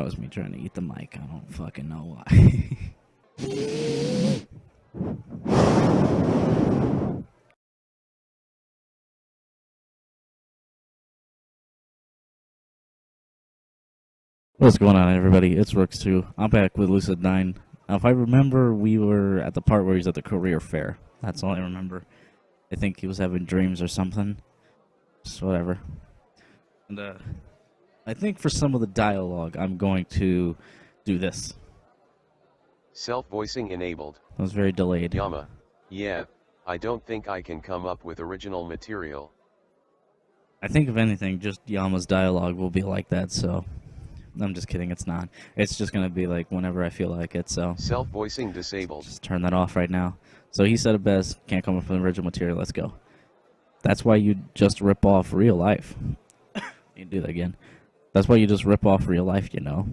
was me trying to eat the mic. I don't fucking know why. What's going on, everybody? It's Rooks2. I'm back with Lucid9. Now, if I remember, we were at the part where he's at the career fair. That's all I remember. I think he was having dreams or something. Just whatever. And, I think for some of the dialogue, I'm going to do this. Self-voicing enabled. That was very delayed. Yama. Yeah, I don't think I can come up with original material. I think, if anything, just Yama's dialogue will be like that, so... I'm just kidding, it's not. It's just gonna be like whenever I feel like it, so... Self-voicing disabled. Just turn that off right now. So he said it best, can't come up with original material, let's go. That's why you just rip off real life. You do that again. That's why you just rip off real life, you know.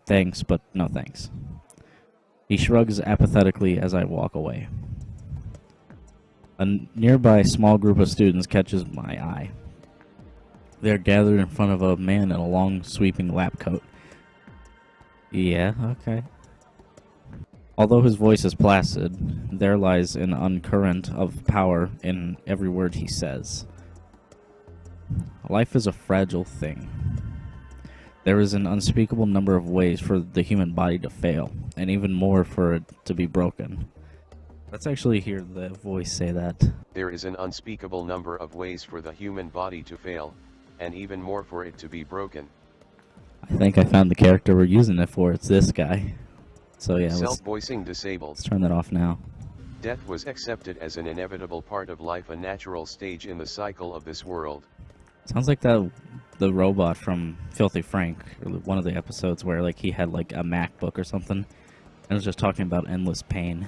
Thanks, but no thanks. He shrugs apathetically as I walk away. A nearby small group of students catches my eye. They're gathered in front of a man in a long, sweeping lab coat. Yeah, okay. Although his voice is placid, there lies an undercurrent of power in every word he says. Life is a fragile thing. There is an unspeakable number of ways for the human body to fail, and even more for it to be broken. Let's actually hear the voice say that. There is an unspeakable number of ways for the human body to fail, and even more for it to be broken. I think I found the character we're using it for. It's this guy. So yeah, Self-voicing disabled. Let's turn that off now. Death was accepted as an inevitable part of life, a natural stage in the cycle of this world. Sounds like the robot from Filthy Frank, or one of the episodes where like he had like a MacBook or something, and was just talking about endless pain.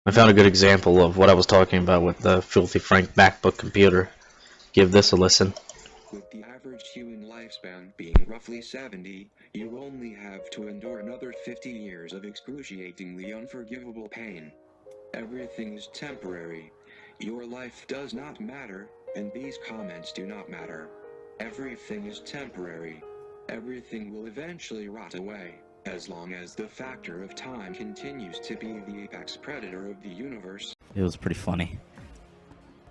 I found a good example of what I was talking about with the Filthy Frank MacBook computer. Give this a listen. With the average human lifespan being roughly 70, you only have to endure another 50 years of excruciatingly unforgivable pain. Everything is temporary. Your life does not matter, and these comments do not matter. Everything is temporary. Everything will eventually rot away, as long as the factor of time continues to be the apex predator of the universe. It was pretty funny.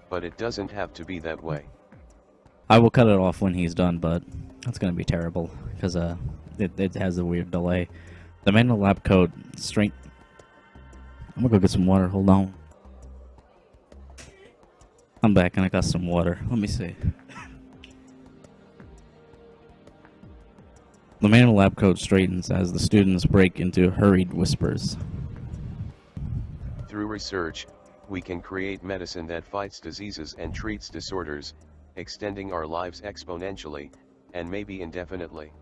But it doesn't have to be that way. I will cut it off when he's done, but that's gonna be terrible because it has a weird delay. The man in the lab coat straight. I'm gonna go get some water. Hold on. I'm back and I got some water. Let me see. The man in the lab coat straightens as the students break into hurried whispers. Through research, we can create medicine that fights diseases and treats disorders, extending our lives exponentially, and maybe indefinitely.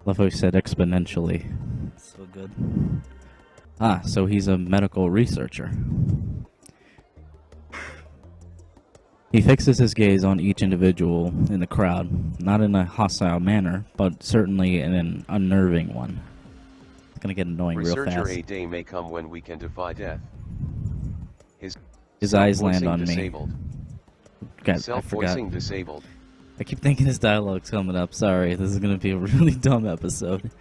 Love how he said exponentially. So good. Ah, so he's a medical researcher. He fixes his gaze on each individual in the crowd, not in a hostile manner, but certainly in an unnerving one. It's gonna get annoying real fast. Researcher, a day may come when we can defy death. His eyes land on disabled. me. God, I Self-voicing forgot. disabled. I keep thinking his dialogue's coming up. Sorry, this is gonna be a really dumb episode.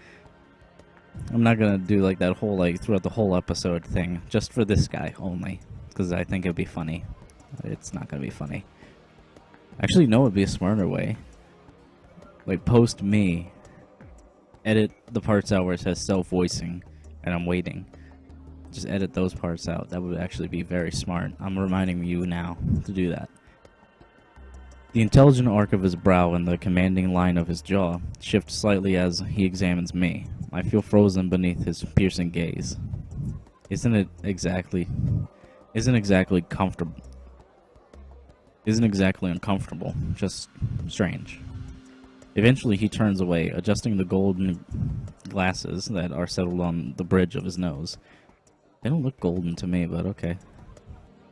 I'm not gonna do like that whole throughout the whole episode thing, just for this guy only, because I think it'd be funny. It's not gonna be funny. Actually, no, it'd be a smarter way. Like, post me, edit the parts out where it says self-voicing, and I'm waiting. Just edit those parts out. That would actually be very smart. I'm reminding you now to do that. The intelligent arc of his brow and the commanding line of his jaw shift slightly as he examines me. I feel frozen beneath his piercing gaze. Isn't exactly uncomfortable, just strange. Eventually he turns away, adjusting the golden glasses that are settled on the bridge of his nose. They don't look golden to me, but okay.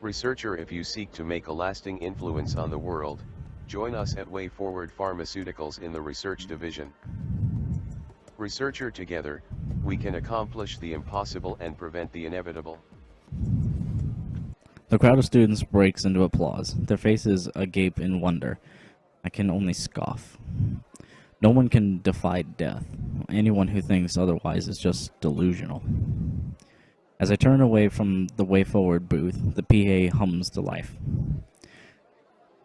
Researcher, if you seek to make a lasting influence on the world, join us at Way Forward Pharmaceuticals in the research division. Researcher, together, we can accomplish the impossible and prevent the inevitable. The crowd of students breaks into applause, their faces agape in wonder. I can only scoff. No one can defy death. Anyone who thinks otherwise is just delusional. As I turn away from the Way Forward booth, the PA hums to life.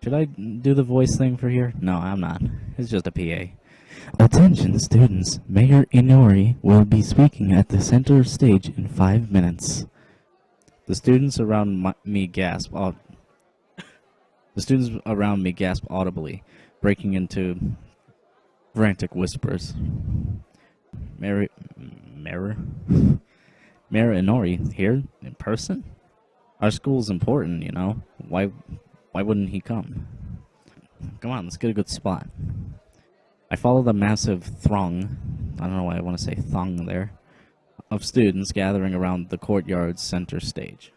Should I do the voice thing for here? No, I'm not. It's just a PA. Attention students, Mayor Inori will be speaking at the center stage in 5 minutes. The students around me gasp. The students around me gasp audibly, breaking into frantic whispers. Mayor Inori here in person? Our school's important, you know. Why wouldn't he come? Come on, let's get a good spot. I follow the massive throng, I don't know why I want to say thong there, of students gathering around the courtyard's center stage.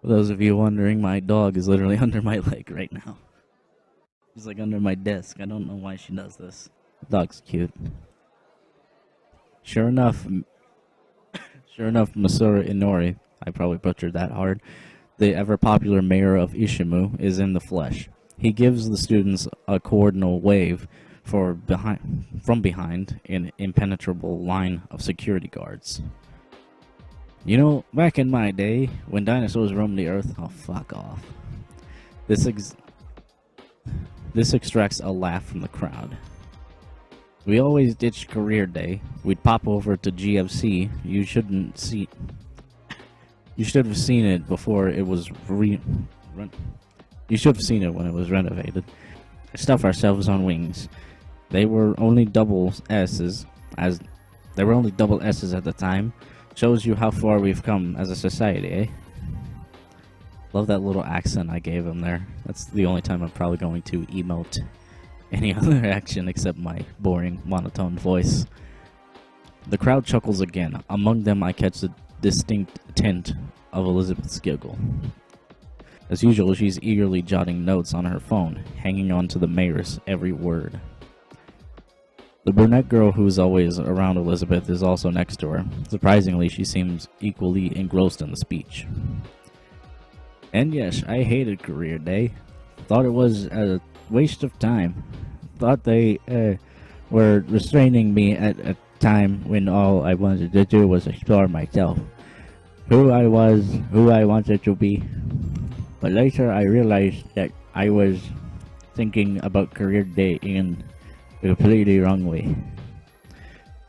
For those of you wondering, my dog is literally under my leg right now. She's like under my desk. I don't know why she does this. The dog's cute. Sure enough, Masura Inori, I probably butchered that hard, the ever-popular mayor of Ishimu, is in the flesh. He gives the students a coordinal wave from behind an impenetrable line of security guards. You know, back in my day, when dinosaurs roamed the earth... Oh, fuck off. This extracts a laugh from the crowd. We always ditched career day. We'd pop over to GFC. You should have seen it before it was You should have seen it when it was renovated. Stuff ourselves on wings. They were only double S's at the time. Shows you how far we've come as a society, eh? Love that little accent I gave him there. That's the only time I'm probably going to emote any other action except my boring monotone voice. The crowd chuckles again. Among them I catch the distinct tint of Elizabeth's giggle. As usual, she's eagerly jotting notes on her phone, hanging on to the mayor's every word. The brunette girl who's always around Elizabeth is also next to her. Surprisingly, she seems equally engrossed in the speech. And yes, I hated career day. Thought it was a waste of time. Thought they were restraining me at a time when all I wanted to do was explore myself. Who I was, who I wanted to be. But later I realized that I was thinking about career day in a completely wrong way.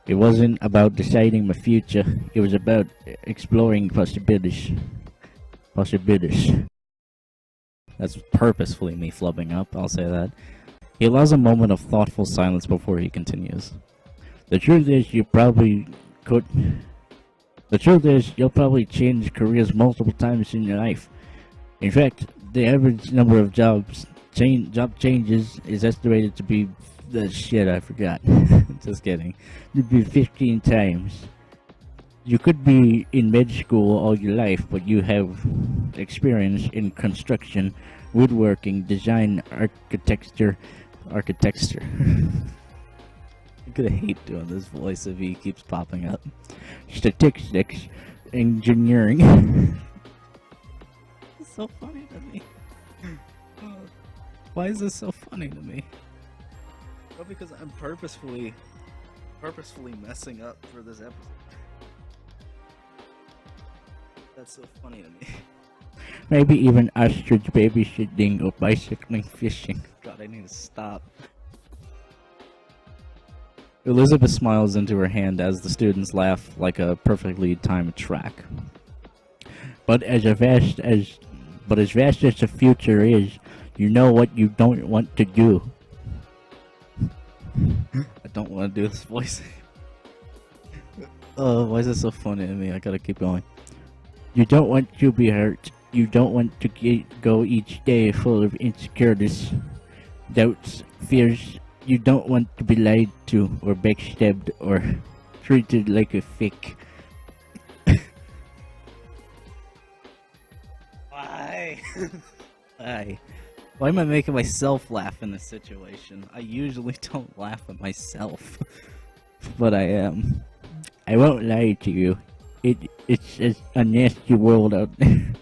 It wasn't about deciding my future, it was about exploring possibilities. That's purposefully me flubbing up, I'll say that. He allows a moment of thoughtful silence before he continues. The truth is you'll probably change careers multiple times in your life. In fact, the average number of job changes is estimated to be... I forgot. Just kidding. It'd be 15 times. You could be in med school all your life, but you have experience in construction, woodworking, design, architecture. I'm gonna hate doing this voice if he keeps popping up. Statistics, engineering. It's so funny to me. Why is this so funny to me? Well, because I'm purposefully messing up for this episode. That's so funny to me. Maybe even ostrich babysitting or bicycling fishing. God, I need to stop. Elizabeth smiles into her hand as the students laugh like a perfectly timed track. But as vast as the future is, you know what you don't want to do. I don't want to do this voice. Oh, why is this so funny to me? I gotta keep going. You don't want to be hurt. You don't want to go each day full of insecurities, doubts, fears. You don't want to be lied to or backstabbed or treated like a fake. Why? Why? Why am I making myself laugh in this situation? I usually don't laugh at myself. But I am. I won't lie to you. It's a nasty world out there.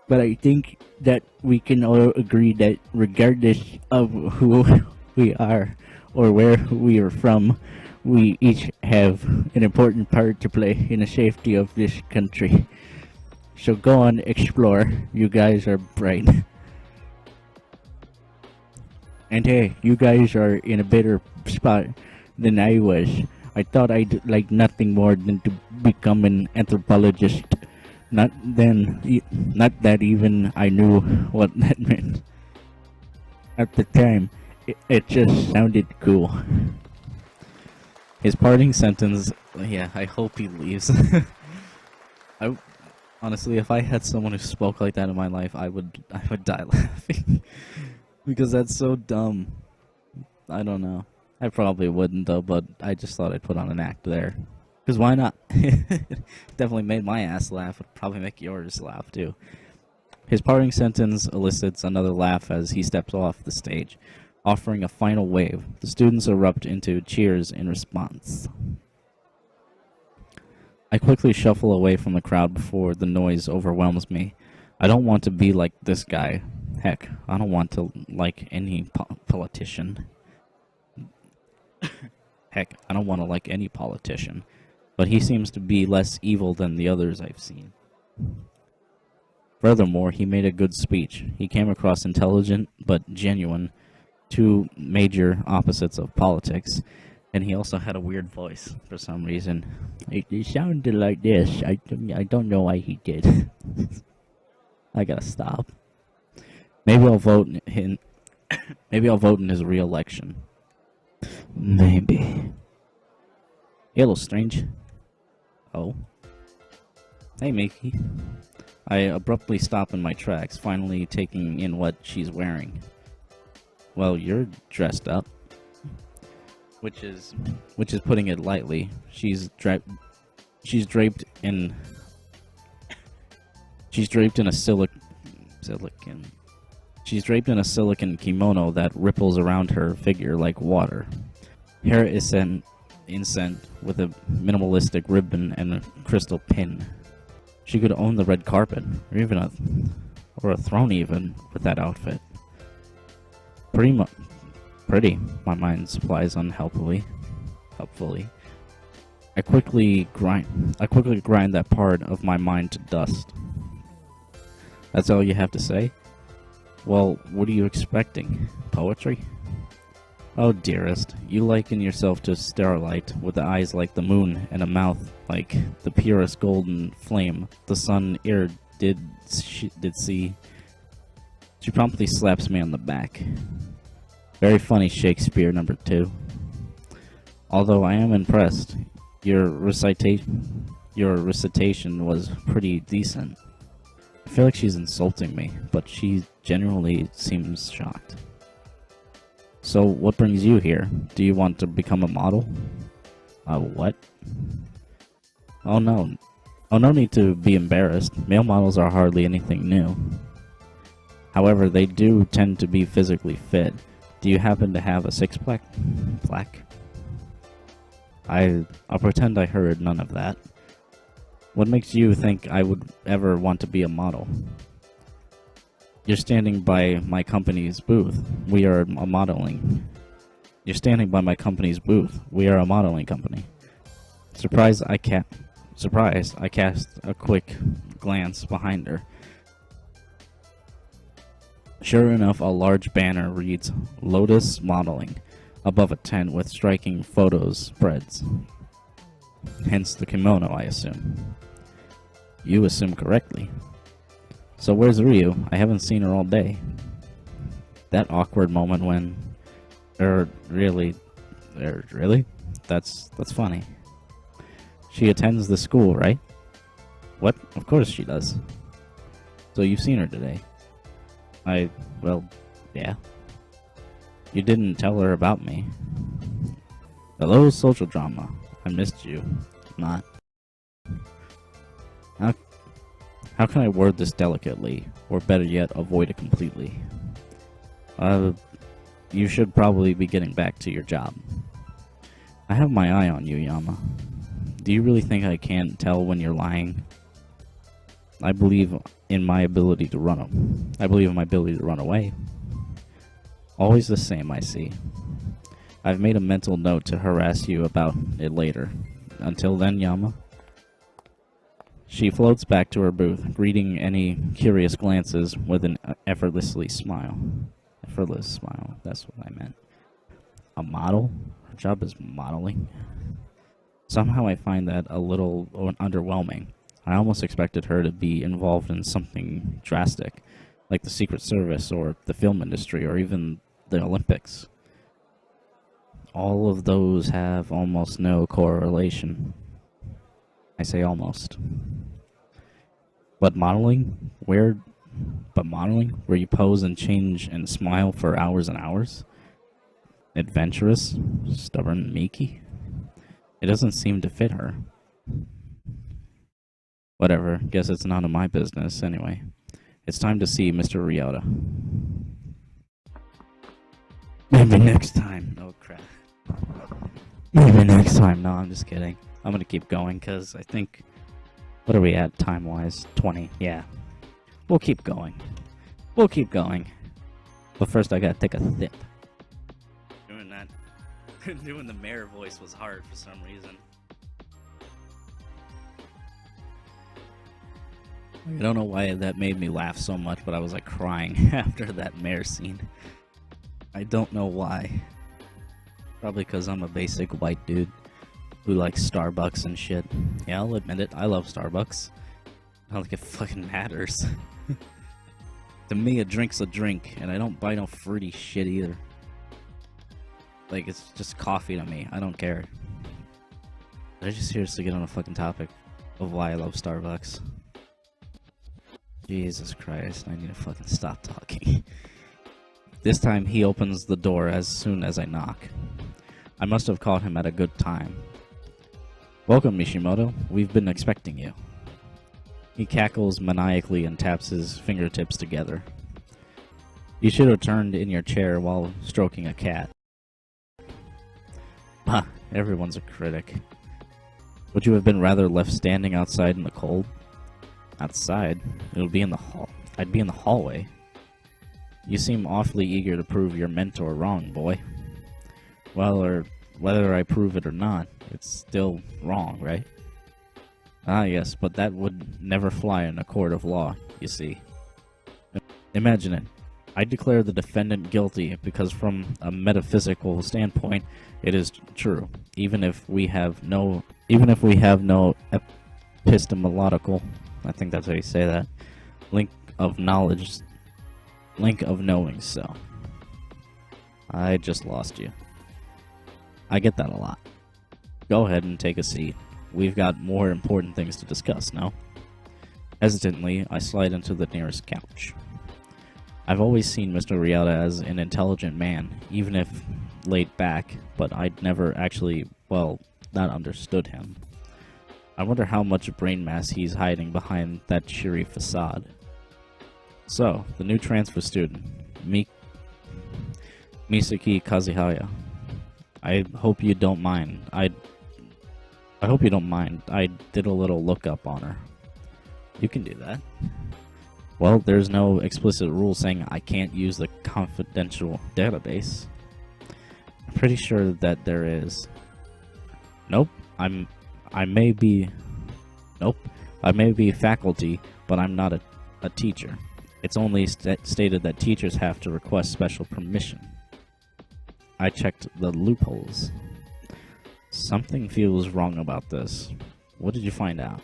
But I think that we can all agree that regardless of who we are or where we are from, we each have an important part to play in the safety of this country. So go on, explore. You guys are bright. And hey, you guys are in a better spot than I was. I thought I'd like nothing more than to become an anthropologist. Not that even I knew what that meant. At the time, it just sounded cool. His parting sentence, yeah, I hope he leaves. Honestly, if I had someone who spoke like that in my life, I would die laughing. Because that's so dumb. I don't know. I probably wouldn't though, but I just thought I'd put on an act there. Because why not? Definitely made my ass laugh. Would probably make yours laugh too. His parting sentence elicits another laugh as he steps off the stage, offering a final wave. The students erupt into cheers in response. I quickly shuffle away from the crowd before the noise overwhelms me. I don't want to be like this guy. Heck, I don't want to like any politician. Heck, I don't want to like any politician. But he seems to be less evil than the others I've seen. Furthermore, he made a good speech. He came across intelligent but genuine, two major opposites of politics. And he also had a weird voice for some reason. It sounded like this. I don't know why he did. I gotta stop. Maybe I'll vote in. Maybe I'll vote in his re-election. Maybe. Hey, little strange. Oh. Hey, Mickey. I abruptly stop in my tracks, finally taking in what she's wearing. Well, you're dressed up. Which is putting it lightly. She's draped in a silicon kimono that ripples around her figure like water. Hair is inset with a minimalistic ribbon and a crystal pin. She could own the red carpet, or a throne even, with that outfit. Pretty, my mind supplies helpfully. I quickly grind that part of my mind to dust. That's all you have to say? Well, what are you expecting? Poetry? Oh, dearest, you liken yourself to a starlight with the eyes like the moon and a mouth like the purest golden flame the sun e'er did see. She promptly slaps me on the back. Very funny, Shakespeare #2. Although I am impressed, your recitation was pretty decent. I feel like she's insulting me, but she genuinely seems shocked. So, what brings you here? Do you want to become a model? What? Oh no. Oh, no need to be embarrassed. Male models are hardly anything new. However, they do tend to be physically fit. Do you happen to have a six-pack? I'll pretend I heard none of that. What makes you think I would ever want to be a model? You're standing by my company's booth. We are a modeling. You're standing by my company's booth. We are a modeling company. Surprised, I cast a quick glance behind her. Sure enough, a large banner reads Lotus Modeling above a tent with striking photos spreads. Hence the kimono, I assume. You assume correctly. So where's Ryu? I haven't seen her all day. That awkward moment when... really? That's funny. She attends the school, right? What? Of course she does. So you've seen her today? Well, yeah. You didn't tell her about me. Hello, social drama. I missed you. Not. How can I word this delicately, or better yet, avoid it completely? You should probably be getting back to your job. I have my eye on you, Yama. Do you really think I can't tell when you're lying? I believe in my ability to run. I believe in my ability to run away. Always the same, I see. I've made a mental note to harass you about it later. Until then, Yama. She floats back to her booth, greeting any curious glances with an effortless smile. Effortless smile, that's what I meant. A model? Her job is modeling. Somehow I find that a little underwhelming. I almost expected her to be involved in something drastic, like the Secret Service or the film industry or even the Olympics. All of those have almost no correlation. I say almost. But modeling, where you pose and change and smile for hours and hours? Adventurous, stubborn Miki? It doesn't seem to fit her. Whatever, guess it's none of my business anyway. It's time to see Mr. Ryota. Maybe next time. Oh crap. Maybe next time. No, I'm just kidding. I'm gonna keep going because I think... What are we at time-wise? 20. Yeah. We'll keep going. We'll keep going. But first I gotta take a sip. Doing that... doing the mayor voice was hard for some reason. I don't know why that made me laugh so much, but I was like crying after that mayor scene. I don't know why. Probably because I'm a basic white dude who likes Starbucks and shit. Yeah, I'll admit it. I love Starbucks. Not like it fucking matters. To me, a drink's a drink, and I don't buy no fruity shit either. Like, it's just coffee to me. I don't care. Did I just seriously get on a fucking topic of why I love Starbucks? Jesus Christ, I need to fucking stop talking. This time, he opens the door as soon as I knock. I must have caught him at a good time. Welcome, Mishimoto. We've been expecting you. He cackles maniacally and taps his fingertips together. You should have turned in your chair while stroking a cat. Huh, everyone's a critic. Would you have been rather left standing outside in the cold? Outside? It'll be in the hall. I'd be in the hallway. You seem awfully eager to prove your mentor wrong, boy. Well, or whether I prove it or not, it's still wrong, right? Ah, yes, but that would never fly in a court of law, you see. Imagine it. I declare the defendant guilty because from a metaphysical standpoint, it is true, even if we have no epistemological, I think that's how you say that, link of knowledge, link of knowing so. I just lost you. I get that a lot. Go ahead and take a seat. We've got more important things to discuss, no? Hesitantly, I slide into the nearest couch. I've always seen Mr. Ryota as an intelligent man, even if laid back, but I'd never actually, well, not understood him. I wonder how much brain mass he's hiding behind that cheery facade. So, the new transfer student, Misaki Kazuhaya. I hope you don't mind. I hope you don't mind. I did a little lookup on her. You can do that. Well, there's no explicit rule saying I can't use the confidential database. I'm pretty sure that there is. Nope. I may be faculty, but I'm not a teacher. It's only stated that teachers have to request special permission. I checked the loopholes. Something feels wrong about this. What did you find out?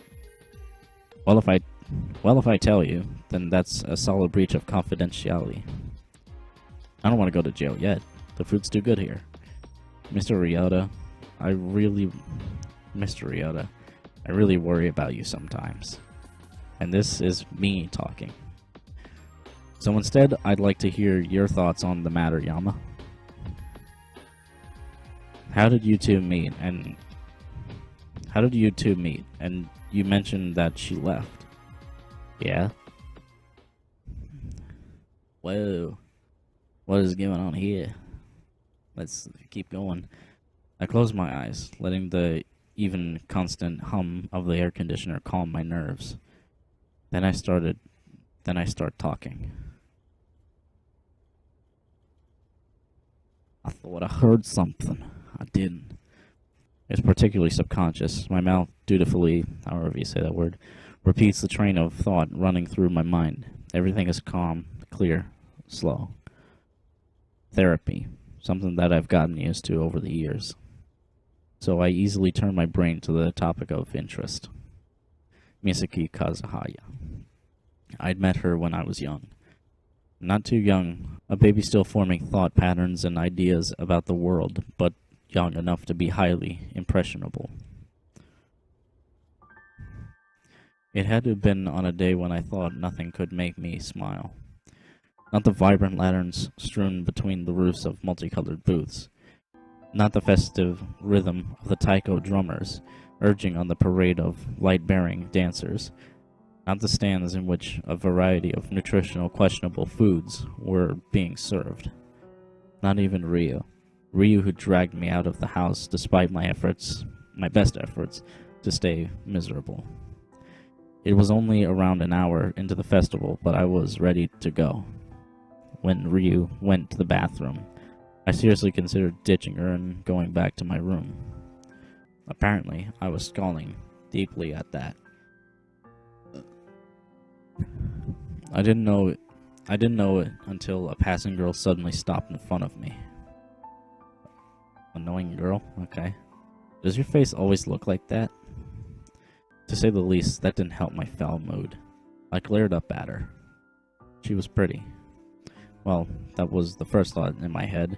Well, if I tell you, then that's a solid breach of confidentiality. I don't want to go to jail yet. The food's too good here. Mr. Ryota, I really worry about you sometimes. And this is me talking. So instead, I'd like to hear your thoughts on the matter, Yama. How did you two meet? And you mentioned that she left. Yeah? Whoa. What is going on here? Let's keep going. I closed my eyes, letting the even constant hum of the air conditioner calm my nerves. Then I started Then I start talking. I thought I heard something. I didn't. It's particularly subconscious. My mouth dutifully, however you say that word, repeats the train of thought running through my mind. Everything is calm, clear, slow. Therapy, something that I've gotten used to over the years. So I easily turn my brain to the topic of interest. Misaki Kazuhaya. I'd met her when I was young. Not too young, a baby still forming thought patterns and ideas about the world, but young enough to be highly impressionable. It had to have been on a day when I thought nothing could make me smile. Not the vibrant lanterns strewn between the roofs of multicolored booths. Not the festive rhythm of the taiko drummers urging on the parade of light-bearing dancers. Not the stands in which a variety of nutritional questionable foods were being served. Not even Ryu. Ryu who dragged me out of the house despite my best efforts, to stay miserable. It was only around an hour into the festival, but I was ready to go. When Ryu went to the bathroom, I seriously considered ditching her and going back to my room. Apparently, I was scowling deeply at that. I didn't know it until a passing girl suddenly stopped in front of me. Annoying girl? Okay. Does your face always look like that? To say the least, that didn't help my foul mood. I glared up at her. She was pretty. Well, that was the first thought in my head.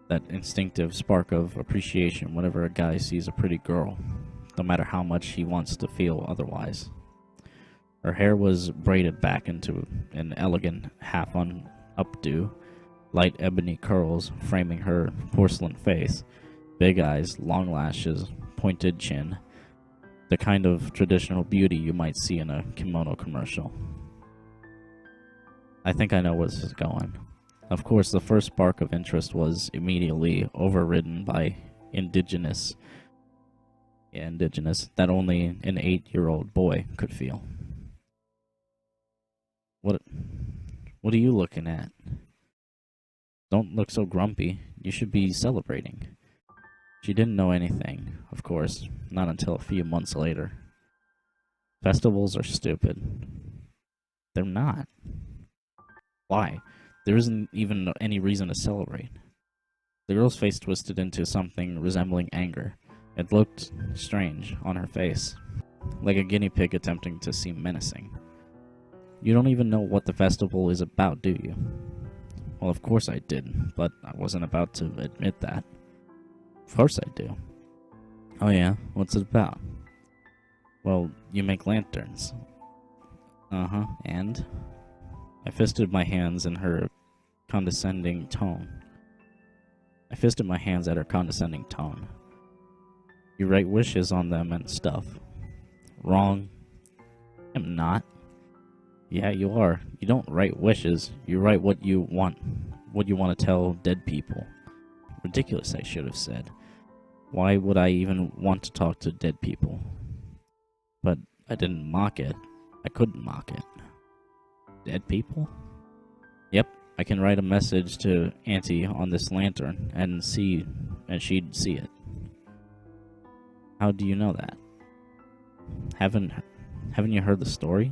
That instinctive spark of appreciation whenever a guy sees a pretty girl, no matter how much he wants to feel otherwise. Her hair was braided back into an elegant half-updo, light ebony curls framing her porcelain face, big eyes, long lashes, pointed chin, the kind of traditional beauty you might see in a kimono commercial. I think I know where this is going. Of course, the first spark of interest was immediately overridden by indigenous, that only an 8-year-old boy could feel. What are you looking at? Don't look so grumpy. You should be celebrating. She didn't know anything, of course, not until a few months later. Festivals are stupid. They're not. Why? There isn't even any reason to celebrate. The girl's face twisted into something resembling anger. It looked strange on her face, like a guinea pig attempting to seem menacing. You don't even know what the festival is about, do you? Well, of course I did, but I wasn't about to admit that. Of course I do. Oh yeah? What's it about? Well, you make lanterns. Uh-huh, and? I fisted my hands in her condescending tone. You write wishes on them and stuff. Wrong. I'm not. Yeah, you are. You don't write wishes. You write what you want to tell dead people. Ridiculous, I should have said. Why would I even want to talk to dead people? But I didn't mock it. I couldn't mock it. Dead people? Yep, I can write a message to Auntie on this lantern and she'd see it. How do you know that? Haven't you heard the story?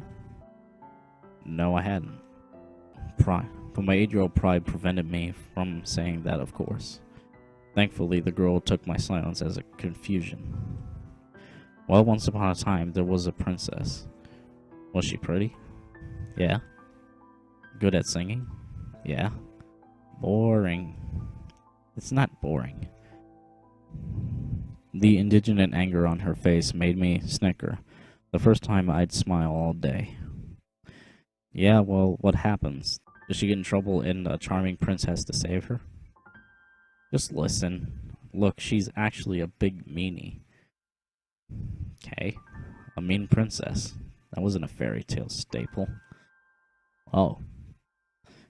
No, I hadn't. But my 8-year-old pride prevented me from saying that, of course. Thankfully, the girl took my silence as a confusion. Well, once upon a time, there was a princess. Was she pretty? Yeah. Good at singing? Yeah. Boring. It's not boring. The indignant anger on her face made me snicker. The first time I'd smile all day. Yeah, well, what happens? Does she get in trouble and a charming prince has to save her? Just listen. Look, she's actually a big meanie. Okay. A mean princess. That wasn't a fairy tale staple. Oh.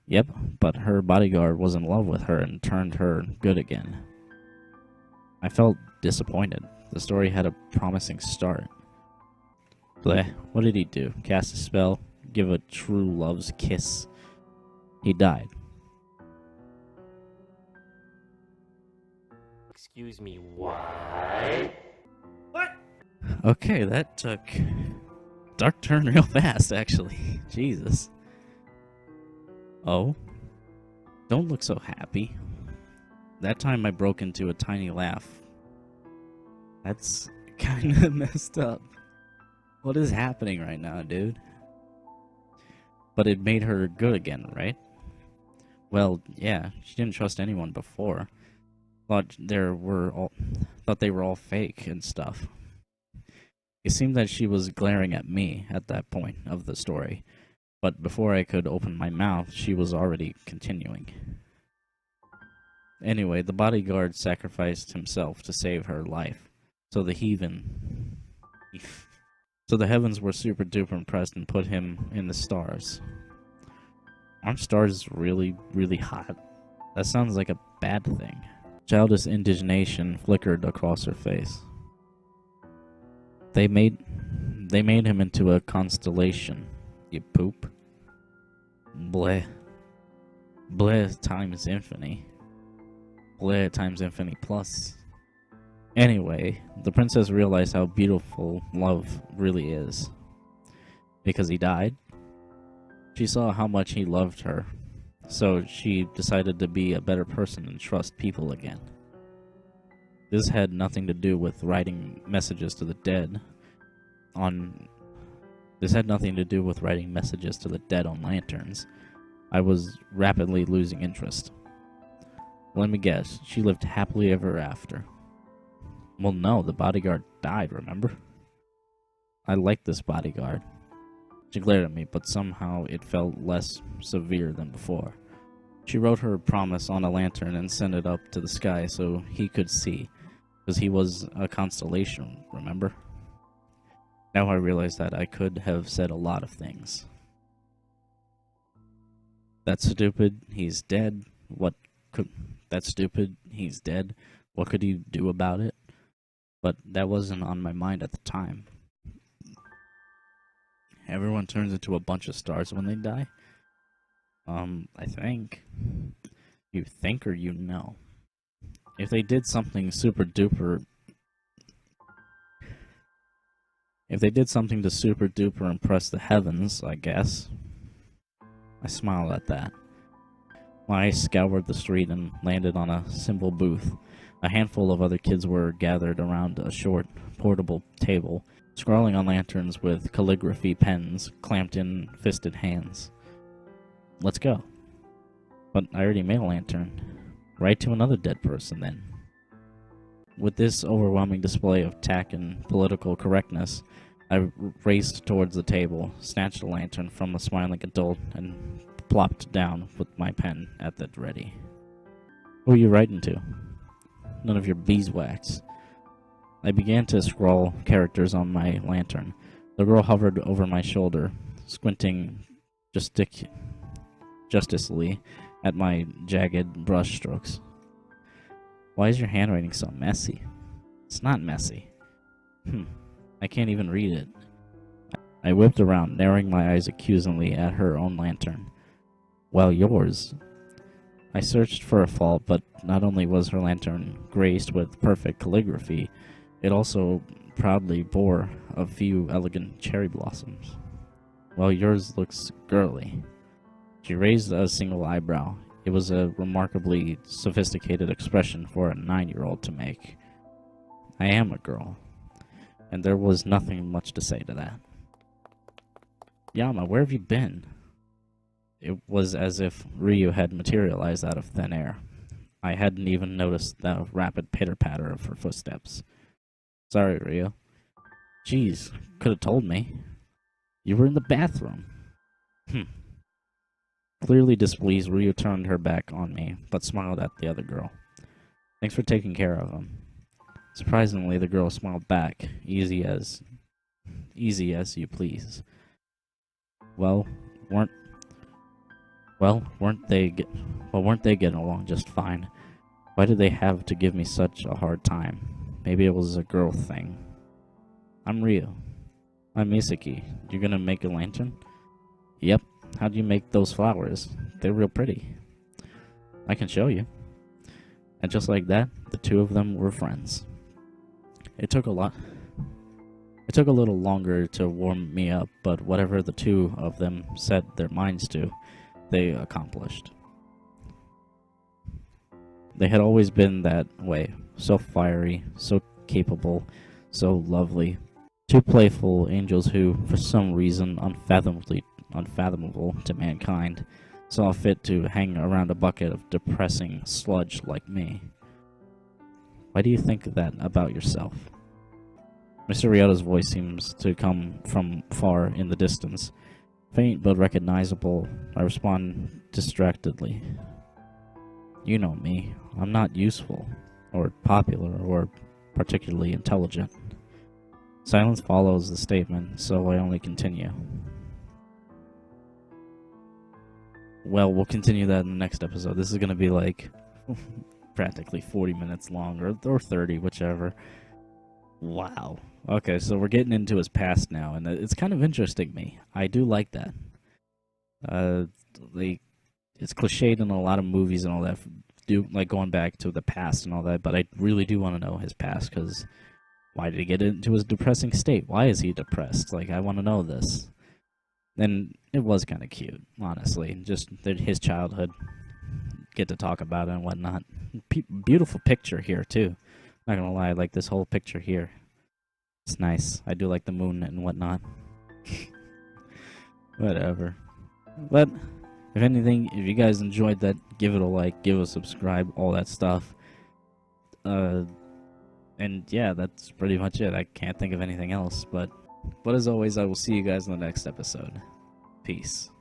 Yep, but her bodyguard was in love with her and turned her good again. I felt disappointed. The story had a promising start. Bleh, what did he do? Cast a spell? give a true love's kiss. He died. Excuse me, what? What? Okay, that took dark turn real fast, actually. Jesus. Oh, don't look so happy. That time I broke into a tiny laugh. That's kind of messed up. What is happening right now, dude? But it made her good again, right? Well, yeah, she didn't trust anyone before. Thought they were all fake and stuff. It seemed that she was glaring at me at that point of the story, but before I could open my mouth, she was already continuing. Anyway, the bodyguard sacrificed himself to save her life, so the heavens were super duper impressed and put him in the stars. Aren't stars really, really hot? That sounds like a bad thing. Childish indignation flickered across her face. They made him into a constellation, you poop. Bleh. Bleh times infinity. Bleh times infinity plus. Anyway, the princess realized how beautiful love really is. Because he died, she saw how much he loved her, so she decided to be a better person and trust people again. This had nothing to do with writing messages to the dead on lanterns. I was rapidly losing interest. Let me guess, she lived happily ever after. Well, no, the bodyguard died, remember? I liked this bodyguard. She glared at me, but somehow it felt less severe than before. She wrote her promise on a lantern and sent it up to the sky so he could see, because he was a constellation, remember? Now I realize that I could have said a lot of things. That's stupid, he's dead. That's stupid, he's dead. What could he do about it? But that wasn't on my mind at the time. Everyone turns into a bunch of stars when they die? I think. You think or you know? If they did something super duper... If they did something to super duper impress the heavens, I guess. I smiled at that. My eyes scoured the street and landed on a simple booth. A handful of other kids were gathered around a short, portable table, scrawling on lanterns with calligraphy pens clamped in fisted hands. Let's go. But I already made a lantern. Right to another dead person, then. With this overwhelming display of tact and political correctness, I raced towards the table, snatched the lantern from a smiling adult, and plopped down with my pen at the ready. Who are you writing to? None of your beeswax. I began to scrawl characters on my lantern. The girl hovered over my shoulder, squinting justicely at my jagged brush strokes. Why is your handwriting so messy? It's not messy. I can't even read it. I whipped around, narrowing my eyes accusingly at her own lantern. Well, yours. I searched for a fault, but not only was her lantern graced with perfect calligraphy, it also proudly bore a few elegant cherry blossoms. Well, yours looks girly. She raised a single eyebrow. It was a remarkably sophisticated expression for a 9-year-old to make. I am a girl, and there was nothing much to say to that. Yama, where have you been? It was as if Ryu had materialized out of thin air. I hadn't even noticed the rapid pitter-patter of her footsteps. Sorry, Ryu. Jeez, could have told me. You were in the bathroom. Clearly displeased, Ryu turned her back on me, but smiled at the other girl. Thanks for taking care of him. Surprisingly, the girl smiled back, easy as you please. Weren't they getting along just fine? Why did they have to give me such a hard time? Maybe it was a girl thing. I'm Ryu. I'm Misaki. You gonna make a lantern? Yep. How do you make those flowers? They're real pretty. I can show you. And just like that, the two of them were friends. It took a little longer to warm me up, but whatever the two of them set their minds to, they accomplished. They had always been that way, so fiery, so capable, so lovely. Two playful angels who, for some reason unfathomable to mankind, saw fit to hang around a bucket of depressing sludge like me. Why do you think that about yourself? Mr. Riotta's voice seems to come from far in the distance. Faint but recognizable, I respond distractedly. You know me. I'm not useful, or popular, or particularly intelligent. Silence follows the statement, so I only continue. Well, we'll continue that in the next episode. This is going to be like practically 40 minutes long, or 30, whichever. Wow. Okay, so we're getting into his past now, and it's kind of interesting me. I do like that. It's cliched in a lot of movies and all that, like going back to the past and all that, but I really do want to know his past, because why did he get into his depressing state? Why is he depressed? Like, I want to know this. And it was kind of cute, honestly. Just his childhood, get to talk about it and whatnot. Beautiful picture here, too. Not gonna lie, I like this whole picture here. It's nice. I do like the moon and whatnot. Whatever. But, if anything, if you guys enjoyed that, give it a like, give it a subscribe, all that stuff. And yeah, that's pretty much it. I can't think of anything else, but as always, I will see you guys in the next episode. Peace.